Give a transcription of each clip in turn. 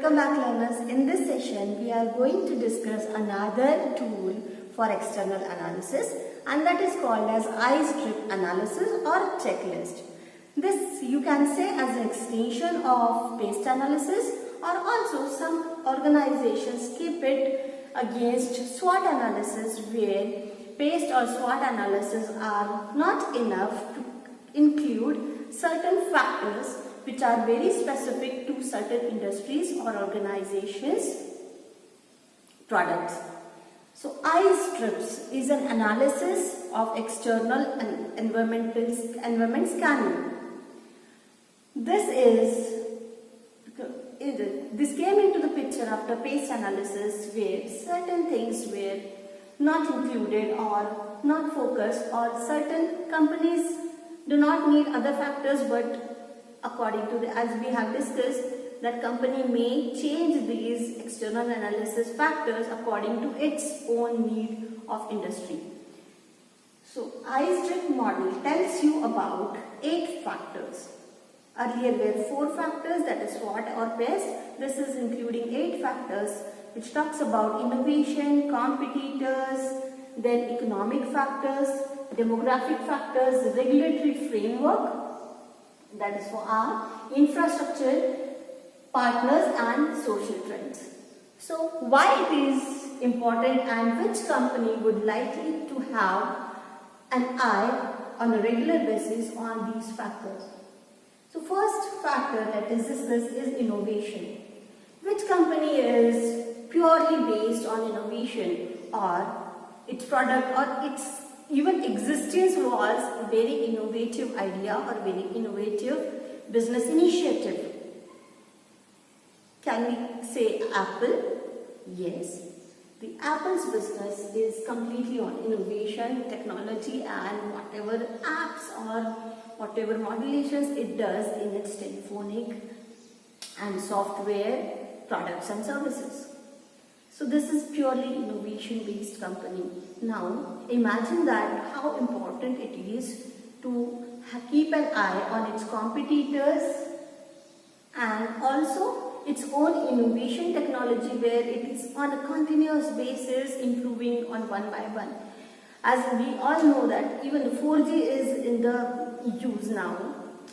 Welcome back learners. In this session we are going to discuss another tool for external analysis, and that is called as I-strip analysis or checklist. This you can say as an extension of PASTE analysis, or also some organizations keep it against SWOT analysis, where PASTE or SWOT analysis are not enough to include certain factors which are very specific to certain industries or organizations' products. So I-strips is an analysis of external and environment scanning. This came into the picture after PASTE analysis, where certain things were not included or not focused, or certain companies do not need other factors, but according to as we have discussed, that company may change these external analysis factors according to its own need of industry. So I-strip model tells you about 8 factors. Earlier were 4 factors, that is SWOT or PASTE. This is including 8 factors, which talks about innovation, competitors, then economic factors, demographic factors, regulatory framework, that is for our infrastructure, partners and social trends. So why it is important and which company would likely to have an eye on a regular basis on these factors. So first factor that is discussed is innovation. Which company is purely based on innovation, or its product or its even existence was a very innovative idea or very innovative business initiative? Can we say Apple? Yes. The Apple's business is completely on innovation, technology, and whatever apps or whatever modulations it does in its telephonic and software products and services. So this is purely innovation based company. Now imagine that how important it is to keep an eye on its competitors and also its own innovation technology, where it is on a continuous basis improving on one by one. As we all know that even the 4G is in the use now.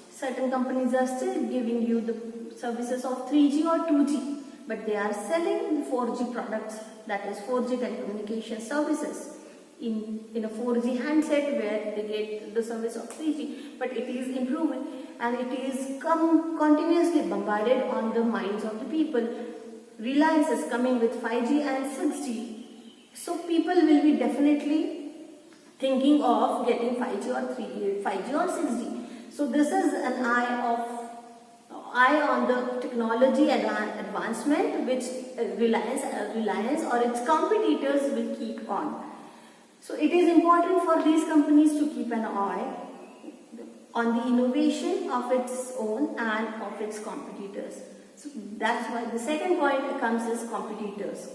Certain companies are still giving you the services of 3G or 2G. But they are selling 4G products, that is 4G telecommunication services in a 4G handset, where they get the service of 3G, but it is improving and it is continuously bombarded on the minds of the people. Reliance is coming with 5G and 6G, so people will be definitely thinking of getting 5G or 6G. So this is an eye on the technology advancement which Reliance or its competitors will keep on. So it is important for these companies to keep an eye on the innovation of its own and of its competitors. So that's why the second point comes as competitors.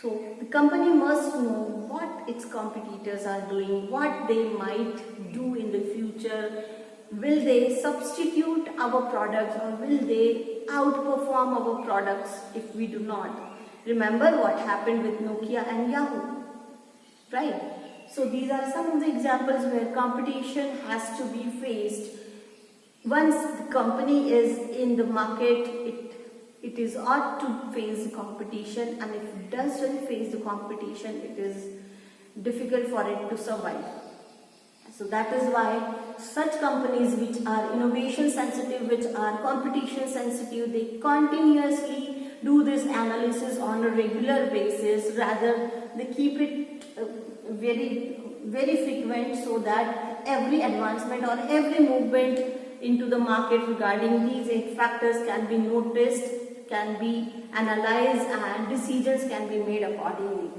So the company must know what its competitors are doing, what they might do in the future. Will they substitute our products, or will they outperform our products if we do not? Remember what happened with Nokia and Yahoo, right? So these are some of the examples where competition has to be faced. Once the company is in the market, it is ought to face the competition, and if it doesn't face the competition, it is difficult for it to survive. So that is why such companies which are innovation sensitive, which are competition sensitive, they continuously do this analysis on a regular basis. Rather, they keep it very frequent, so that every advancement or every movement into the market regarding these 8 factors can be noticed, can be analyzed, and decisions can be made accordingly.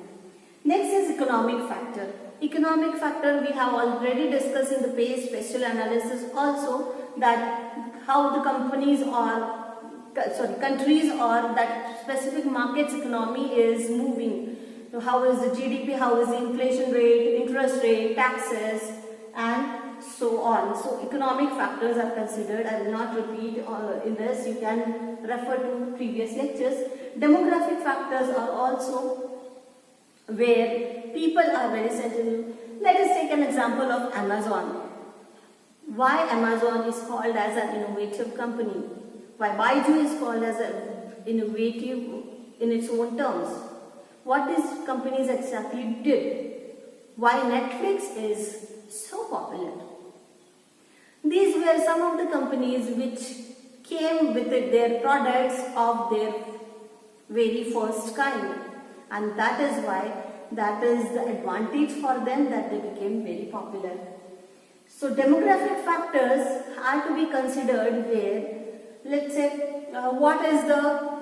Next is economic factor. Economic factor we have already discussed in the PASTE special analysis also, that how the countries or that specific market's economy is moving. So how is the GDP, how is the inflation rate, interest rate, taxes, and so on. So economic factors are considered. I will not repeat in this. You can refer to previous lectures. Demographic factors are also where people are very sensitive. Let us take an example of Amazon. Why Amazon is called as an innovative company? Why Baidu is called as an innovative in its own terms? What these companies exactly did? Why Netflix is so popular? These were some of the companies which came with their products of their very first kind, and that is why that is the advantage for them that they became very popular. So demographic factors are to be considered where, let's say, what is the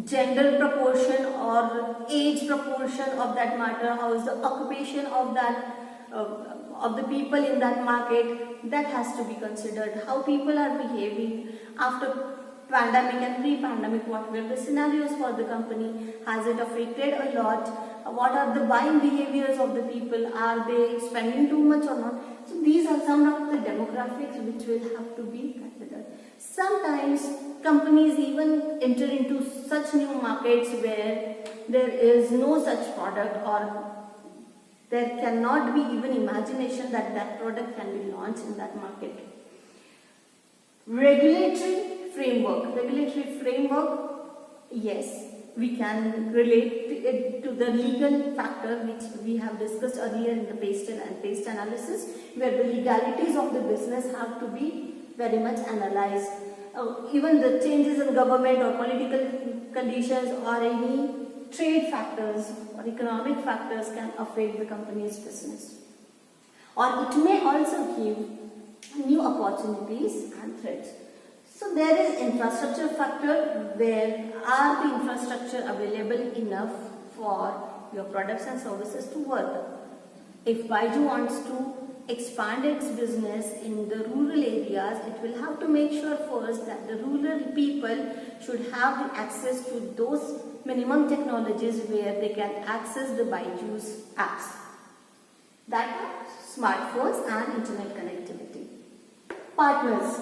gender proportion or age proportion of that matter, how is the occupation of that of the people in that market, that has to be considered. How people are behaving after pandemic and pre-pandemic, what were the scenarios for the company, has it affected a lot, what are the buying behaviors of the people, are they spending too much or not. So these are some of the demographics which will have to be considered. Sometimes companies even enter into such new markets where there is no such product, or there cannot be even imagination that that product can be launched in that market. Regulatory framework, yes, we can relate it to the legal factor which we have discussed earlier in the paste analysis, where the legalities of the business have to be very much analyzed. Even the changes in government or political conditions or any trade factors or economic factors can affect the company's business. Or it may also give new opportunities and threats. So there is infrastructure factor, where are the infrastructure available enough for your products and services to work. If Baidu wants to expand its business in the rural areas, it will have to make sure first that the rural people should have the access to those minimum technologies where they can access the Baiju's apps. That are smartphones and internet connectivity. Partners.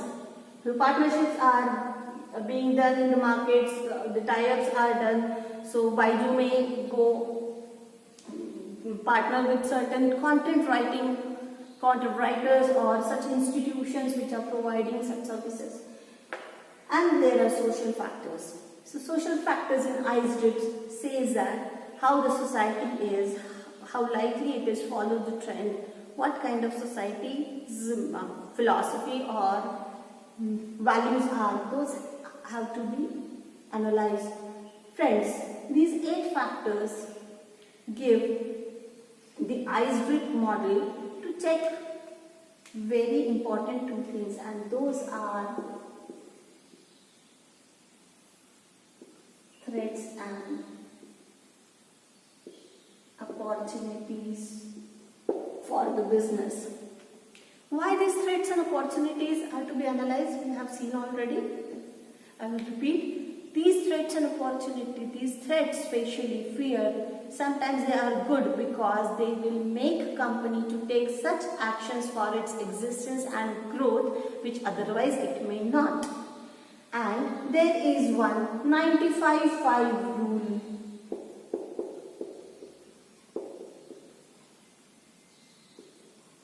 The partnerships are being done in the markets, the tie-ups are done. So Baidu may go partner with certain content writers or such institutions which are providing such services. And there are social factors. So social factors in ISDRIPS says that how the society is, how likely it is follow the trend, what kind of society's philosophy or values are, those have to be analyzed. Friends, these 8 factors give the ISDRIP model to check very important 2 things, and those are threats and opportunities for the business. Why these threats and opportunities are to be analyzed, we have seen already. I will repeat. These threats and opportunities, these threats, especially fear, sometimes they are good because they will make company to take such actions for its existence and growth which otherwise it may not. And there is one 95-5 rule.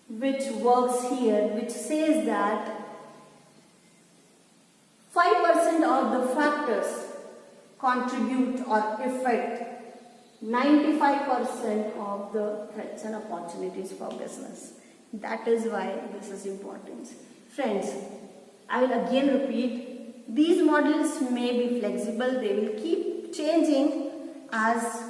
Which works here, which says that 5% of the factors contribute or affect 95% of the threats and opportunities for business. That is why this is important. Friends, I will again repeat, these models may be flexible, they will keep changing as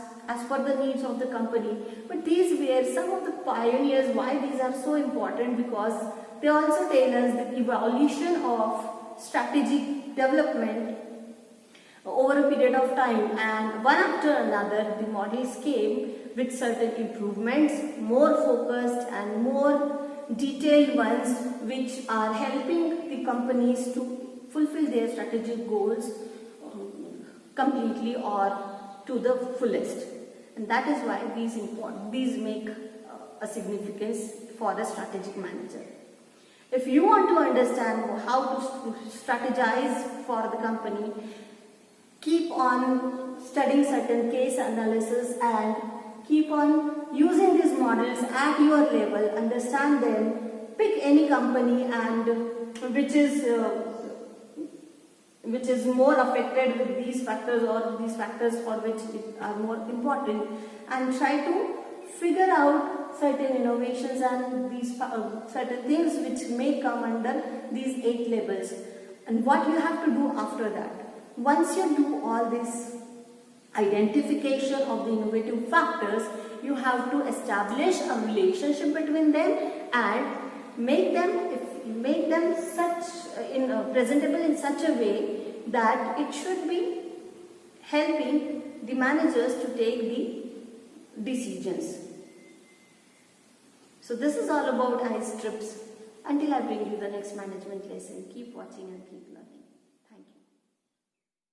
per the needs of the company. But these were some of the pioneers. Why these are so important? Because they also tell us the evolution of strategic development over a period of time, and one after another the models came with certain improvements, more focused and more detailed ones, which are helping the companies to fulfill their strategic goals completely or to the fullest. And that is why these make a significance for a strategic manager. If you want to understand how to strategize for the company, keep on studying certain case analysis and keep on using these models at your level, understand them, pick any company and which is more affected with these factors or these factors for which are more important, and try to figure out certain innovations and these certain things which may come under these 8 labels. And what you have to do after that, once you do all this identification of the innovative factors, you have to establish a relationship between them and make them presentable in such a way that it should be helping the managers to take the decisions. So this is all about ICE trips. Until I bring you the next management lesson, keep watching and keep learning.